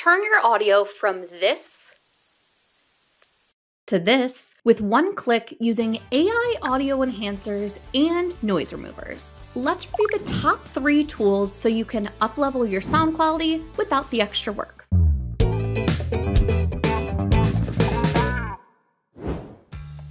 turn your audio from this to this with one click using AI audio enhancers and noise removers. Let's review the top 3 tools so you can up-level your sound quality without the extra work.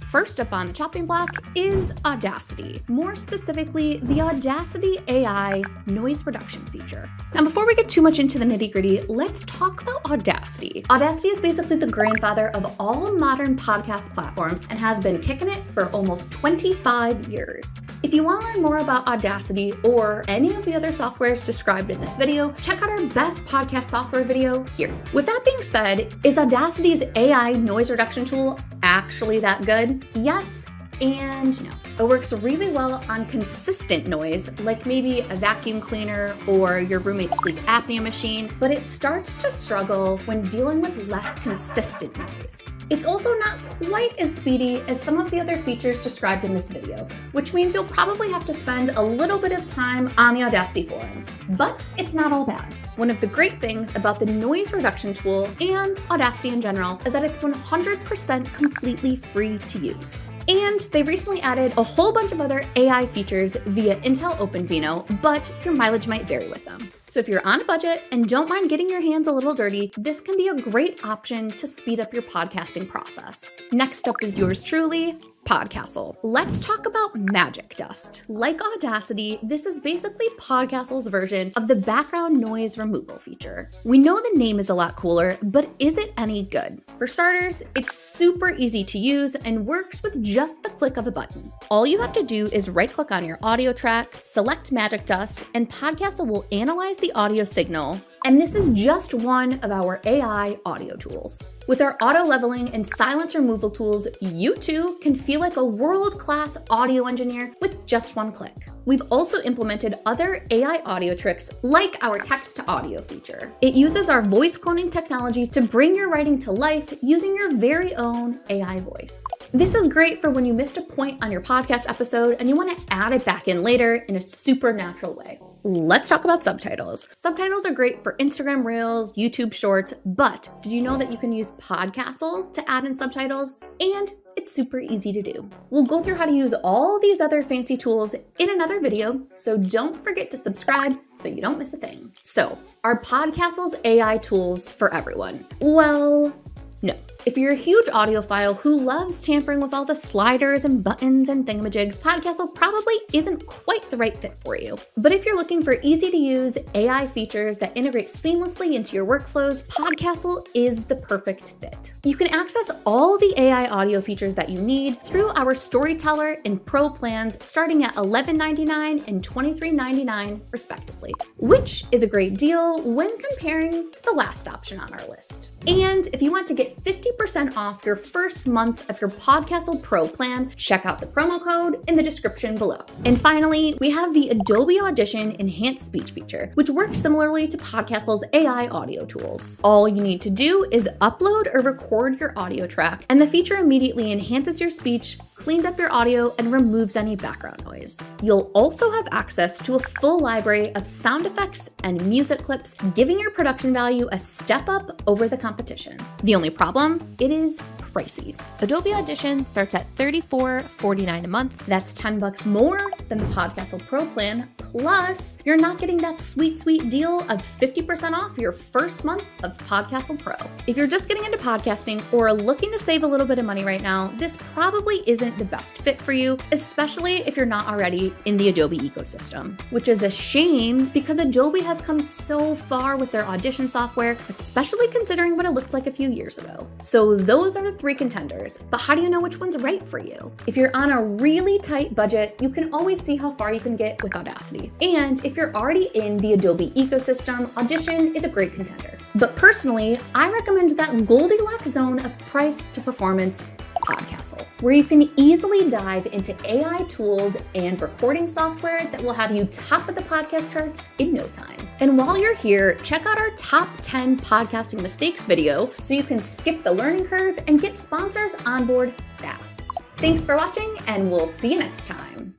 First up on the chopping block is Audacity, more specifically the Audacity AI noise reduction feature. Now, before we get too much into the nitty-gritty, let's talk about Audacity. Audacity is basically the grandfather of all modern podcast platforms and has been kicking it for almost 25 years. If you want to learn more about Audacity or any of the other softwares described in this video, check out our best podcast software video here. With that being said, is Audacity's AI noise reduction tool actually that good? Yes and no. It works really well on consistent noise, like maybe a vacuum cleaner or your roommate's sleep apnea machine, but it starts to struggle when dealing with less consistent noise. It's also not quite as speedy as some of the other features described in this video, which means you'll probably have to spend a little bit of time on the Audacity forums, but it's not all bad. One of the great things about the noise reduction tool and Audacity in general is that it's 100% completely free to use. And they recently added a whole bunch of other AI features via Intel OpenVINO, but your mileage might vary with them. So if you're on a budget and don't mind getting your hands a little dirty, this can be a great option to speed up your podcasting process. Next up is yours truly, Podcastle. Let's talk about magic dust. Like Audacity, this is basically Podcastle's version of the background noise removal feature. We know the name is a lot cooler, but is it any good? For starters, it's super easy to use and works with just the click of a button. All you have to do is right-click on your audio track, select magic dust, and Podcastle will analyze the audio signal. And this is just one of our AI audio tools. With our auto leveling and silence removal tools, you too can feel like a world-class audio engineer with just one click. We've also implemented other AI audio tricks like our text-to-audio feature. It uses our voice cloning technology to bring your writing to life using your very own AI voice. This is great for when you missed a point on your podcast episode and you want to add it back in later in a super natural way. Let's talk about subtitles. Subtitles are great for Instagram Reels, YouTube Shorts, but did you know that you can use Podcastle to add in subtitles? And it's super easy to do. We'll go through how to use all these other fancy tools in another video, so don't forget to subscribe so you don't miss a thing. So, are Podcastle's AI tools for everyone? Well, no. If you're a huge audiophile who loves tampering with all the sliders and buttons and thingamajigs, Podcastle probably isn't quite the right fit for you. But if you're looking for easy-to-use AI features that integrate seamlessly into your workflows, Podcastle is the perfect fit. You can access all the AI audio features that you need through our Storyteller and Pro plans starting at $11.99 and $23.99 respectively, which is a great deal when comparing to the last option on our list. And if you want to get 50% off your first month of your Podcastle Pro plan, check out the promo code in the description below. And finally, we have the Adobe Audition Enhanced Speech feature, which works similarly to Podcastle's AI audio tools. All you need to do is upload or record your audio track, and the feature immediately enhances your speech, cleans up your audio, and removes any background noise. You'll also have access to a full library of sound effects and music clips, giving your production value a step up over the competition. The only problem? It is pricey. Adobe Audition starts at $34.49 a month. That's $10 more than the Podcastle Pro plan, plus you're not getting that sweet, sweet deal of 50% off your first month of Podcastle Pro. If you're just getting into podcasting or looking to save a little bit of money right now, this probably isn't the best fit for you, especially if you're not already in the Adobe ecosystem, which is a shame because Adobe has come so far with their Audition software, especially considering what it looked like a few years ago. So those are the 3 contenders, but how do you know which one's right for you? If you're on a really tight budget, you can always see how far you can get with Audacity. And if you're already in the Adobe ecosystem, Audition is a great contender. But personally, I recommend that Goldilocks zone of price to performance, Podcastle, where you can easily dive into AI tools and recording software that will have you top of the podcast charts in no time. And while you're here, check out our top 10 podcasting mistakes video so you can skip the learning curve and get sponsors on board fast. Thanks for watching, and we'll see you next time.